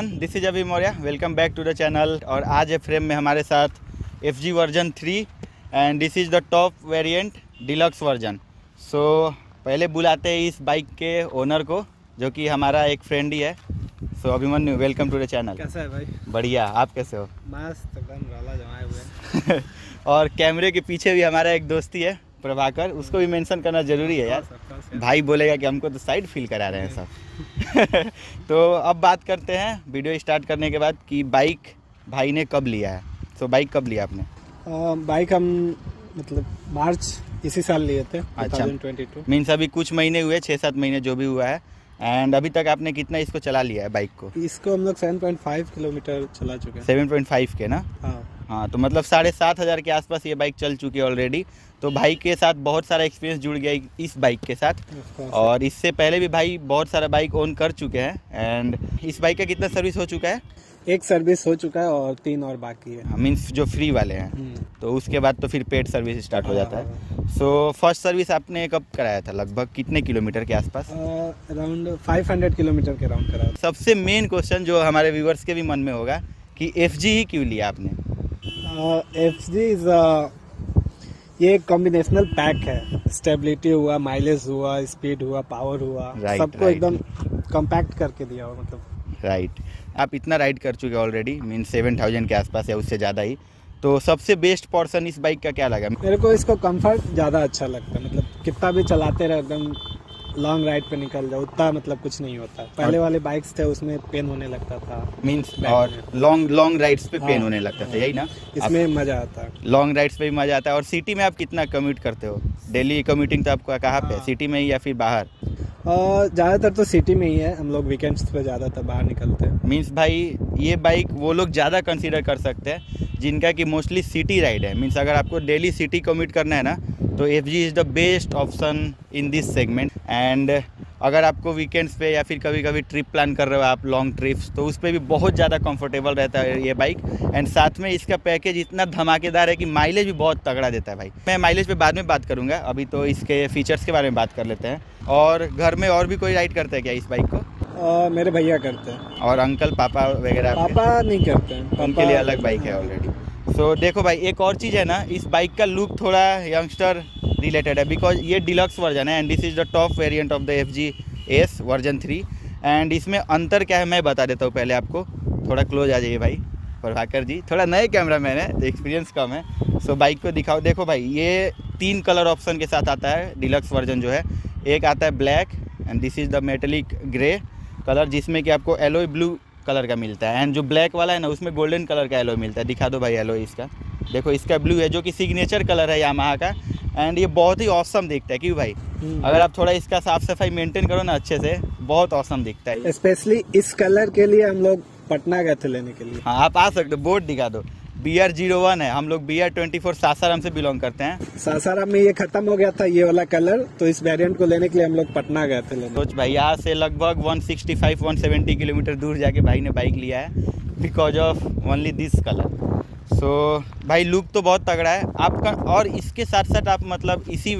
Everyone, this is Abhi Maurya. Welcome back to the channel. और आज है फ्रेम में हमारे साथ FG version 3 and this is the top variant deluxe version. So पहले बुलाते हैं इस बाइक के ओनर को, जो कि हमारा एक फ्रेंड ही है। So Abhimanyu, welcome to the channel. कैसा है भाई? बढ़िया, आप कैसे हो? मस्त, एकदम राला जमाए हुए हैं। और कैमरे के पीछे भी हमारा एक दोस्ती है प्रभाकर, उसको भी मेंशन करना ज़रूरी है यार। भाई बोलेगा कि हमको तो साइड फील करा रहे हैं सब। तो अब बात करते हैं वीडियो स्टार्ट करने के बाद कि बाइक भाई ने कब लिया है। तो बाइक कब लिया आपने? बाइक हम मतलब मार्च इसी साल लिए थे। अच्छा, 2022 मीन्स अभी कुछ महीने हुए, 6-7 महीने जो भी हुआ है। एंड अभी तक आपने कितना इसको चला लिया है बाइक को? इसको हम लोग 7.5 किलोमीटर चला चुके हैं। 7.5 के ना? हाँ, तो मतलब 7,500 के आसपास ये बाइक चल चुकी है ऑलरेडी। तो भाई के साथ बहुत सारा एक्सपीरियंस जुड़ गया इस बाइक के साथ, और इससे पहले भी भाई बहुत सारा बाइक ओन कर चुके हैं। एंड इस बाइक का कितना सर्विस हो चुका है? एक सर्विस हो चुका है और 3 और बाकी है। मीन्स जो फ्री वाले हैं, तो उसके बाद तो फिर पेड सर्विस स्टार्ट हो जाता है। सो फर्स्ट सर्विस आपने कब कराया था? लगभग कितने किलोमीटर के आसपास? अराउंड 500 किलोमीटर के राउंड कराया। सबसे मेन क्वेश्चन जो हमारे व्यूवर्स के भी मन में होगा कि FG ही क्यों लिया आपने? FG ये कॉम्बिनेशनल पैक है। स्टेबिलिटी हुआ, माइलेज हुआ, स्पीड हुआ, पावर हुआ, सबको एकदम कॉम्पैक्ट करके दिया हुआ। मतलब राइट, आप इतना राइड कर चुके ऑलरेडी, मीन 7000 के आसपास या उससे ज़्यादा ही। तो सबसे बेस्ट पोर्शन इस बाइक का क्या लगा? मेरे को इसको कंफर्ट ज़्यादा अच्छा लगता है। मतलब कितना भी चलाते रहे, एकदम लॉन्ग राइड पे निकल जाओ, उतना मतलब कुछ नहीं होता। पहले वाले बाइक्स थे उसमें पेन होने लगता था, मीन्स और लॉन्ग राइड्स पे पेन होने लगता था, यही ना? इसमें मज़ा आता है। लॉन्ग राइड्स पे भी मज़ा आता है। और सिटी में आप कितना कम्यूट करते हो? डेली कम्यूटिंग तो आपका कहाँ पे है? सिटी में ही या फिर बाहर? ज़्यादातर तो सिटी में ही है। हम लोग वीकेंड्स पे ज़्यादातर बाहर निकलते हैं। मीन्स भाई ये बाइक वो लोग ज़्यादा कंसीडर कर सकते हैं जिनका कि मोस्टली सिटी राइड है। मीन्स अगर आपको डेली सिटी कम्यूट करना है ना, तो FG is the best option in this segment. And अगर आपको वीकेंड्स पे या फिर कभी कभी ट्रिप प्लान कर रहे हो आप, लॉन्ग ट्रिप्स, तो उस पर भी बहुत ज़्यादा कंफर्टेबल रहता है ये बाइक। एंड साथ में इसका पैकेज इतना धमाकेदार है कि माइलेज भी बहुत तगड़ा देता है भाई। मैं माइलेज पे बाद में बात करूँगा, अभी तो इसके फीचर्स के बारे में बात कर लेते हैं। और घर में और भी कोई राइड करता है क्या इस बाइक को? मेरे भैया करते हैं। और अंकल पापा वगैरह? पापा नहीं करते हैं, उनके लिए अलग बाइक है ऑलरेडी। सो देखो भाई, एक और चीज़ है ना, इस बाइक का लुक थोड़ा यंगस्टर रिलेटेड है, बिकॉज ये डिलक्स वर्जन है and this is the top variant of the FG S version 3। And इसमें अंतर क्या है मैं बता देता हूँ पहले आपको। थोड़ा क्लोज आ जाइए भाई प्रभाकर जी, थोड़ा नए कैमरा मैन है तो एक्सपीरियंस कम है। सो बाइक को दिखाओ। देखो भाई, ये 3 कलर ऑप्शन के साथ आता है डिलक्स वर्जन जो है। एक आता है black and this is the metallic grey colour, जिसमें कि आपको एलोय ब्लू कलर का मिलता है। एंड जो ब्लैक वाला है ना, उसमें गोल्डन कलर का एलोय मिलता है। दिखा दो भाई एलोय इसका। देखो, इसका ब्लू है जो कि सिग्नेचर कलर है यामाहा का। एंड ये बहुत ही ऑसम दिखता है। क्यों भाई? अगर आप थोड़ा इसका साफ सफाई मेंटेन करो ना अच्छे से, बहुत ऑसम दिखता है। स्पेशली इस कलर के लिए हम लोग पटना गए थे लेने के लिए। हाँ, आप आ सकते हो। बोर्ड दिखा दो, BR01 है। हम लोग BR24 सासाराम से बिलोंग करते हैं। सासाराम में ये खत्म हो गया था ये वाला कलर, तो इस वेरिएंट को लेने के लिए हम लोग पटना गए थे लेने। सोच भाई, यहाँ से लगभग 165-170 किलोमीटर दूर जाके भाई ने बाइक लिया है because of only this colour. So भाई लुक तो बहुत तगड़ा है आपका। और इसके साथ साथ आप मतलब इसी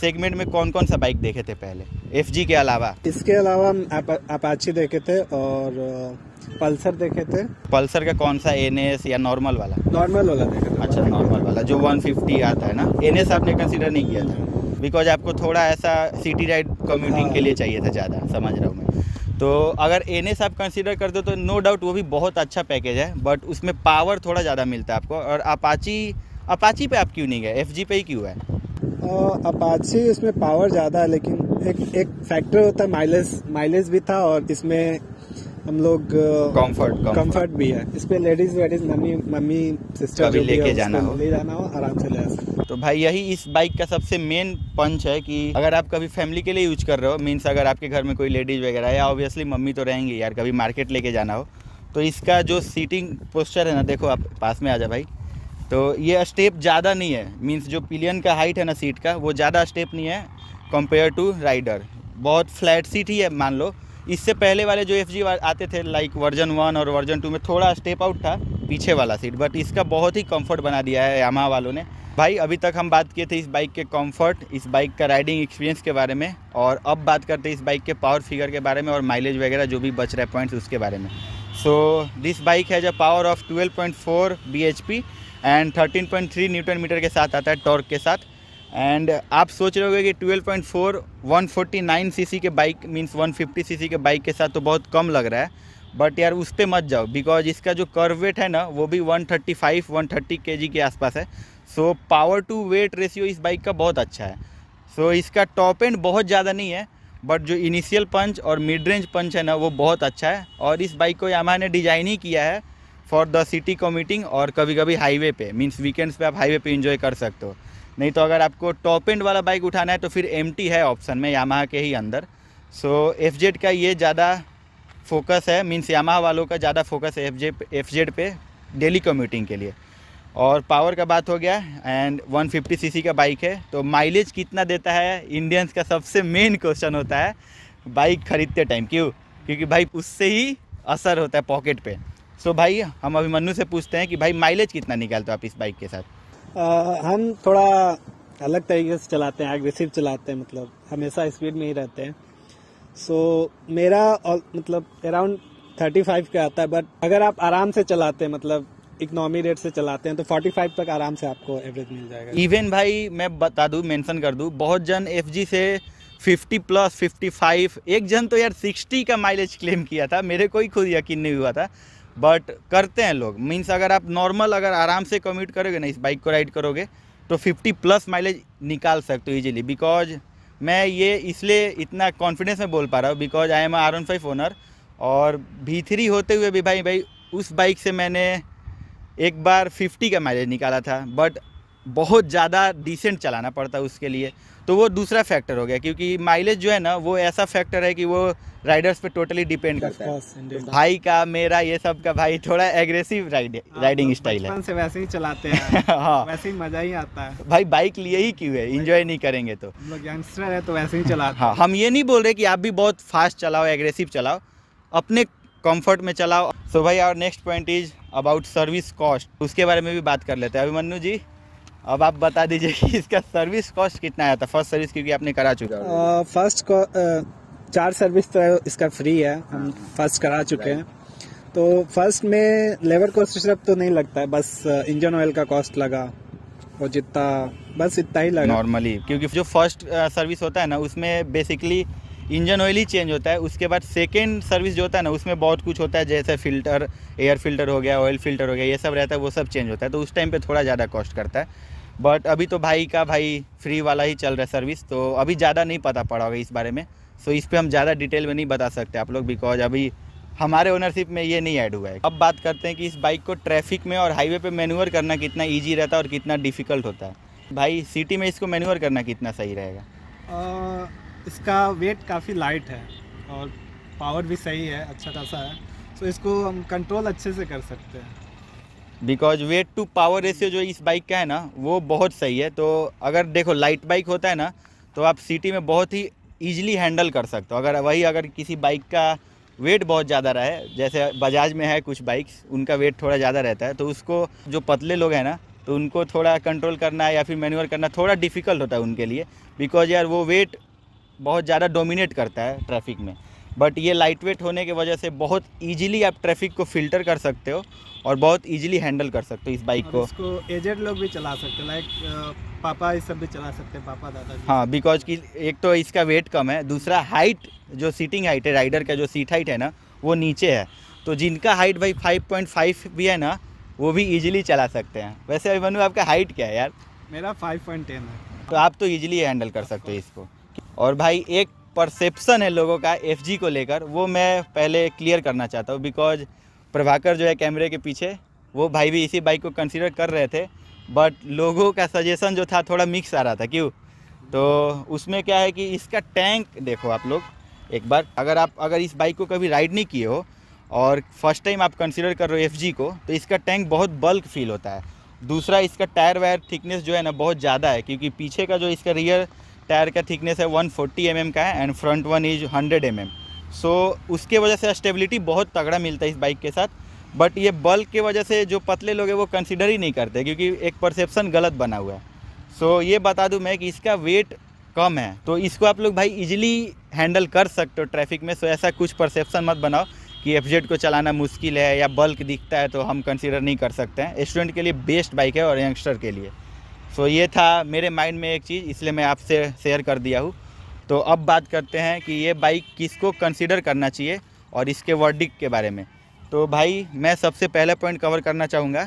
सेगमेंट में कौन कौन सा बाइक देखे थे पहले FG के अलावा? इसके अलावा हम अपाची देखे थे और पल्सर देखे थे। पल्सर का कौन सा? NS या नॉर्मल वाला? नॉर्मल वाला देखे थे। अच्छा, नॉर्मल वाला जो 150 आता है ना। NS आपने कंसीडर नहीं किया था बिकॉज आपको थोड़ा ऐसा सिटी राइड कम्यूटिंग के लिए चाहिए था ज़्यादा, समझ रहा हूँ मैं। तो अगर NS आप कंसीडर कर दो तो नो डाउट वो भी बहुत अच्छा पैकेज है, बट उसमें पावर थोड़ा ज़्यादा मिलता है आपको। और अपाची पे आप क्यों नहीं गए? FG पे ही क्यों है? अपाची उसमें पावर ज़्यादा है, लेकिन एक फैक्टर होता है माइलेज भी था, और इसमें हम लोग कंफर्ट भी है। इस पे लेडीज मम्मी सिस्टर जो लेके जाना हो आराम से ले सकते। तो भाई यही इस बाइक का सबसे मेन पंच है कि अगर आप कभी फैमिली के लिए यूज कर रहे हो, मीन्स अगर आपके घर में कोई लेडीज वगैरह है, या ऑब्वियसली मम्मी तो रहेंगी यार, कभी मार्केट लेके जाना हो, तो इसका जो सीटिंग पोस्चर है ना, देखो आप पास में आ जा भाई, तो ये स्टेप ज़्यादा नहीं है। मीन्स जो पिलियन का हाइट है ना सीट का, वो ज़्यादा स्टेप नहीं है कंपेयर टू राइडर। बहुत फ्लैट सीट ही है मान लो। इससे पहले वाले जो FG आते थे लाइक वर्जन 1 और वर्जन 2 में थोड़ा स्टेप आउट था पीछे वाला सीट, बट इसका बहुत ही कंफर्ट बना दिया है यामाहा वालों ने। भाई अभी तक हम बात किए थे इस बाइक के कंफर्ट, इस बाइक का राइडिंग एक्सपीरियंस के बारे में, और अब बात करते हैं इस बाइक के पावर फिगर के बारे में और माइलेज वगैरह जो भी बच रहे पॉइंट्स उसके बारे में। So this bike has a power of 12.4 bhp and 13.3 newton metre के साथ आता है टॉर्क के साथ। एंड आप सोच रहे होगे कि 12.4 149 सीसी के बाइक मीन्स 150 सीसी के बाइक के साथ तो बहुत कम लग रहा है, बट यार उस पर मत जाओ बिकॉज इसका जो कर्व वेट है ना वो भी 130 kg के आसपास है। So power to weight ratio इस बाइक का बहुत अच्छा है। सो इसका टॉप एंड बहुत ज़्यादा नहीं है, बट जो इनिशियल पंच और मिड रेंज पंच है ना वो बहुत अच्छा है। और इस बाइक को यामाहा ने डिज़ाइन ही किया है फॉर द सिटी कम्यूटिंग और कभी कभी हाईवे पे मीन्स वीकेंड्स पे आप हाईवे पे एंजॉय कर सकते हो। नहीं तो अगर आपको टॉप एंड वाला बाइक उठाना है तो फिर MT है ऑप्शन में यामाहा के ही अंदर। सो FZ का ये ज़्यादा फोकस है, मीन्स यामाहा वालों का ज़्यादा फोकस है FZ पे डेली कम्यूटिंग के लिए। और पावर का बात हो गया एंड 150 सीसी का बाइक है, तो माइलेज कितना देता है इंडियंस का सबसे मेन क्वेश्चन होता है बाइक खरीदते टाइम। क्योंकि भाई उससे ही असर होता है पॉकेट पे। सो भाई हम अभिमन्यु से पूछते हैं कि भाई माइलेज कितना निकालते हो आप इस बाइक के साथ? हम थोड़ा अलग तरीके से चलाते हैं, एग्रेसिव चलाते हैं, मतलब हमेशा स्पीड में ही रहते हैं। सो मेरा मतलब अराउंड 35 का आता है, बट अगर आप आराम से चलाते हैं मतलब इकोनॉमी रेट से चलाते हैं तो 45 तक आराम से आपको एवरेज मिल जाएगा। इवन भाई मैं बता दूं, मेंशन कर दूं, बहुत जन FG से 50 प्लस 55, एक जन तो यार 60 का माइलेज क्लेम किया था, मेरे को ही खुद यकीन नहीं हुआ था, बट करते हैं लोग। मीन्स अगर आप नॉर्मल अगर आराम से कम्यूट करोगे ना, इस बाइक को राइड करोगे तो 50 प्लस माइलेज निकाल सकते हो ईजिली। बिकॉज मैं ये इसलिए इतना कॉन्फिडेंस में बोल पा रहा हूँ because I am R15 owner, और V3 होते हुए भी भाई उस बाइक से मैंने एक बार 50 का माइलेज निकाला था, बट बहुत ज़्यादा डिसेंट चलाना पड़ता है उसके लिए। तो वो दूसरा फैक्टर हो गया, क्योंकि माइलेज जो है ना वो ऐसा फैक्टर है कि वो राइडर्स पे टोटली डिपेंड करता है। तो भाई का मेरा ये सब का भाई थोड़ा एग्रेसिव राइडिंग स्टाइल है, से वैसे ही चलाते हैं। हाँ वैसे ही मजा ही आता है भाई, बाइक लिए ही क्यों है, इंजॉय नहीं करेंगे तो। हम लोग यंगस्टर है तो वैसे ही चलाते हैं। हाँ, हम ये नहीं बोल रहे कि आप भी बहुत फास्ट चलाओ, एग्रेसिव चलाओ, अपने कंफर्ट में चलाओ। सो भाई और next point is about service cost, उसके बारे में भी बात कर लेते हैं। अभिमन्यु जी अब आप बता दीजिए कि इसका सर्विस कॉस्ट कितना आया था फर्स्ट सर्विस, क्योंकि आपने करा चुका है। फर्स्ट 4 सर्विस तो इसका फ्री है, हम फर्स्ट करा चुके हैं। तो फर्स्ट में लेबर कॉस्ट सिर्फ तो नहीं लगता है, बस इंजन ऑयल का कॉस्ट लगा और जितना बस इतना ही लगा नॉर्मली, क्योंकि जो फर्स्ट सर्विस होता है ना उसमें बेसिकली इंजन ऑयल ही चेंज होता है। उसके बाद सेकेंड सर्विस जो होता है ना उसमें बहुत कुछ होता है, जैसे फिल्टर, एयर फिल्टर हो गया, ऑयल फिल्टर हो गया, ये सब रहता है, वो सब चेंज होता है। तो उस टाइम पे थोड़ा ज़्यादा कॉस्ट करता है। बट अभी तो भाई फ्री वाला ही चल रहा है सर्विस, तो अभी ज़्यादा नहीं पता पड़ा होगा इस बारे में। सो इस पर हम ज़्यादा डिटेल में नहीं बता सकते आप लोग, बिकॉज अभी हमारे ओनरशिप में ये नहीं ऐड हुआ है। अब बात करते हैं कि इस बाइक को ट्रैफिक में और हाईवे पे मैन्यूवर करना कितना ईजी रहता है और कितना डिफ़िकल्ट होता है। भाई सिटी में इसको मैन्यूवर करना कितना सही रहेगा? इसका वेट काफ़ी लाइट है और पावर भी सही है, अच्छा खासा है, तो इसको हम कंट्रोल अच्छे से कर सकते हैं। Because weight to power ratio जो इस बाइक का है ना वो बहुत सही है। तो अगर देखो लाइट बाइक होता है ना तो आप सिटी में बहुत ही ईजिली हैंडल कर सकते हो। अगर किसी बाइक का वेट बहुत ज़्यादा रहे, जैसे बजाज में है कुछ बाइक्स उनका वेट थोड़ा ज़्यादा रहता है, तो उसको जो पतले लोग हैं ना तो उनको थोड़ा कंट्रोल करना या फिर मैन्यूवर करना थोड़ा डिफ़िकल्ट होता है उनके लिए, बिकॉज यार वो वेट बहुत ज़्यादा डोमिनेट करता है ट्रैफिक में। बट ये लाइट वेट होने की वजह से बहुत इजीली आप ट्रैफिक को फिल्टर कर सकते हो और बहुत इजीली हैंडल कर सकते हो इस बाइक को। इसको एजेड लोग भी चला सकते हैं, लाइक पापा ये सब भी चला सकते हैं, पापा दादा। हाँ, बिकॉज कि एक तो इसका वेट कम है, दूसरा हाइट जो सीटिंग हाइट है राइडर का, जो सीट हाइट है ना वो नीचे है, तो जिनका हाइट भाई 5.5 भी है ना वो भी इजीली चला सकते हैं। वैसे अभिमन्यु आपका हाइट क्या है यार? मेरा 5.10 है। तो आप तो इजीली हैंडल कर सकते हो इसको। और भाई एक परसेप्शन है लोगों का FG को लेकर, वो मैं पहले क्लियर करना चाहता हूँ, बिकॉज प्रभाकर जो है कैमरे के पीछे, वो भाई भी इसी बाइक को कंसीडर कर रहे थे, बट लोगों का सजेशन जो था थोड़ा मिक्स आ रहा था। क्यों? तो उसमें क्या है कि इसका टैंक देखो आप लोग एक बार, अगर इस बाइक को कभी राइड नहीं किए हो और फर्स्ट टाइम आप कंसीडर कर रहे हो FG को, तो इसका टैंक बहुत बल्क फील होता है। दूसरा इसका टायर वायर थिकनेस जो है ना बहुत ज़्यादा है, क्योंकि पीछे का जो इसका रियर टायर का थिकनेस है 140 mm का है and front one is 100 mm। सो उसके वजह से स्टेबिलिटी बहुत तगड़ा मिलता है इस बाइक के साथ। बट ये बल्क के वजह से जो पतले लोग हैं वो कंसीडर ही नहीं करते, क्योंकि एक परसेप्शन गलत बना हुआ है। सो ये बता दूं मैं कि इसका वेट कम है, तो इसको आप लोग भाई इजीली हैंडल कर सकते हो ट्रैफिक में। सो ऐसा कुछ परसेप्शन मत बनाओ कि FZ को चलाना मुश्किल है या बल्क दिखता है तो हम कंसीडर नहीं कर सकते हैं। स्टूडेंट के लिए बेस्ट बाइक है और यंगस्टर के लिए। सो ये था मेरे माइंड में एक चीज़, इसलिए मैं आपसे शेयर कर दिया हूँ। तो अब बात करते हैं कि ये बाइक किसको कंसीडर करना चाहिए और इसके वर्डिक्ट के बारे में। तो भाई मैं सबसे पहला पॉइंट कवर करना चाहूँगा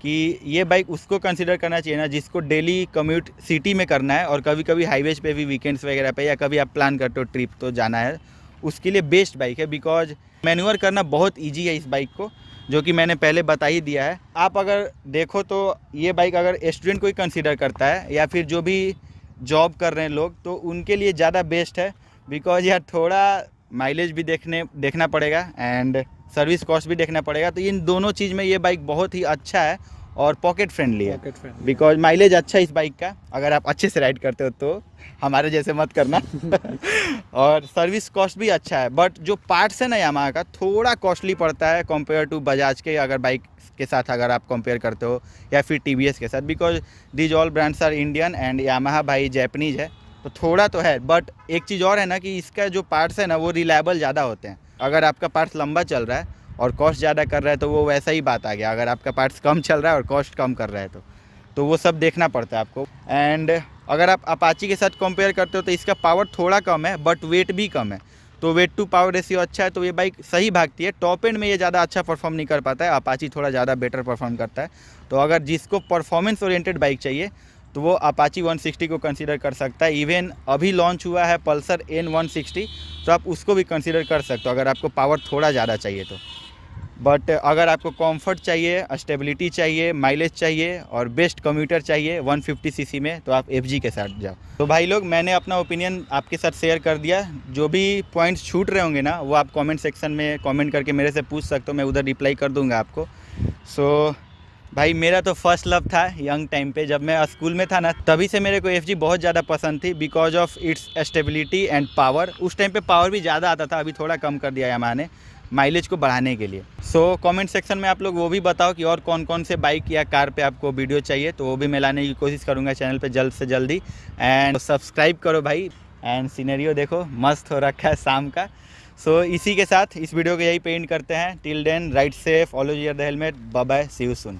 कि ये बाइक उसको कंसीडर करना चाहिए ना जिसको डेली कम्यूट सिटी में करना है और कभी कभी हाईवेज पे भी, वीकेंड्स वगैरह पे, या कभी आप प्लान करते हो ट्रिप तो जाना है, उसके लिए बेस्ट बाइक है। बिकॉज मैन्यूअर करना बहुत ईजी है इस बाइक को, जो कि मैंने पहले बता ही दिया है। आप अगर देखो तो ये बाइक अगर स्टूडेंट को ही कंसीडर करता है या फिर जो भी जॉब कर रहे हैं लोग, तो उनके लिए ज़्यादा बेस्ट है। बिकॉज यार थोड़ा माइलेज भी देखना पड़ेगा एंड सर्विस कॉस्ट भी देखना पड़ेगा। तो इन दोनों चीज़ में ये बाइक बहुत ही अच्छा है और पॉकेट फ्रेंडली है। बिकॉज माइलेज अच्छा है इस बाइक का, अगर आप अच्छे से राइड करते हो तो, हमारे जैसे मत करना। और सर्विस कॉस्ट भी अच्छा है। बट जो पार्ट्स है ना यामाहा का, थोड़ा कॉस्टली पड़ता है कंपेयर टू बजाज के, अगर बाइक के साथ अगर आप कंपेयर करते हो, या फिर TVS के साथ। Because these all brands are Indian and Yamaha भाई जैपनीज है, तो थोड़ा तो है। बट एक चीज़ और है ना कि इसका जो पार्ट्स है ना वो रिलायबल ज़्यादा होते हैं। अगर आपका पार्ट्स लंबा चल रहा है और कॉस्ट ज़्यादा कर रहा है तो वो वैसा ही बात आ गया। अगर आपका पार्ट्स कम चल रहा है और कॉस्ट कम कर रहा है तो वो सब देखना पड़ता है आपको। एंड अगर आप अपाची के साथ कंपेयर करते हो तो इसका पावर थोड़ा कम है बट वेट भी कम है, तो वेट टू पावर रेशियो अच्छा है, तो ये बाइक सही भागती है। टॉप एंड में ये ज़्यादा अच्छा परफॉर्म नहीं कर पाता है, अपाची थोड़ा ज़्यादा बेटर परफॉर्म करता है। तो अगर जिसको परफॉर्मेंस ओरिएंटेड बाइक चाहिए तो वो अपाची 160 को कंसीडर कर सकता है। इवन अभी लॉन्च हुआ है पल्सर N160, तो आप उसको भी कंसीडर कर सकते हो अगर आपको पावर थोड़ा ज़्यादा चाहिए तो। बट अगर आपको कंफर्ट चाहिए, स्टेबिलिटी चाहिए, माइलेज चाहिए और बेस्ट कम्यूटर चाहिए 150 सीसी में, तो आप FG के साथ जाओ। तो भाई लोग, मैंने अपना ओपिनियन आपके साथ शेयर कर दिया। जो भी पॉइंट्स छूट रहे होंगे ना वो आप कमेंट सेक्शन में कमेंट करके मेरे से पूछ सकते हो, मैं उधर रिप्लाई कर दूंगा आपको। सो भाई मेरा तो फर्स्ट लव था यंग टाइम पे, जब मैं स्कूल में था ना, तभी से मेरे को FG बहुत ज़्यादा पसंद थी because of its stability and power. उस टाइम पे पावर भी ज़्यादा आता था, अभी थोड़ा कम कर दिया यामाहा ने माइलेज को बढ़ाने के लिए। सो कमेंट सेक्शन में आप लोग वो भी बताओ कि और कौन कौन से बाइक या कार पे आपको वीडियो चाहिए, तो वो भी मैं लाने की कोशिश करूँगा चैनल पे जल्द से जल्दी। एंड सब्सक्राइब करो भाई। एंड सीनरियो देखो मस्त हो रखा है शाम का। सो इसी के साथ इस वीडियो को यही पे एंड करते हैं। Till then ride safe, always wear the helmet, bye bye, see you soon.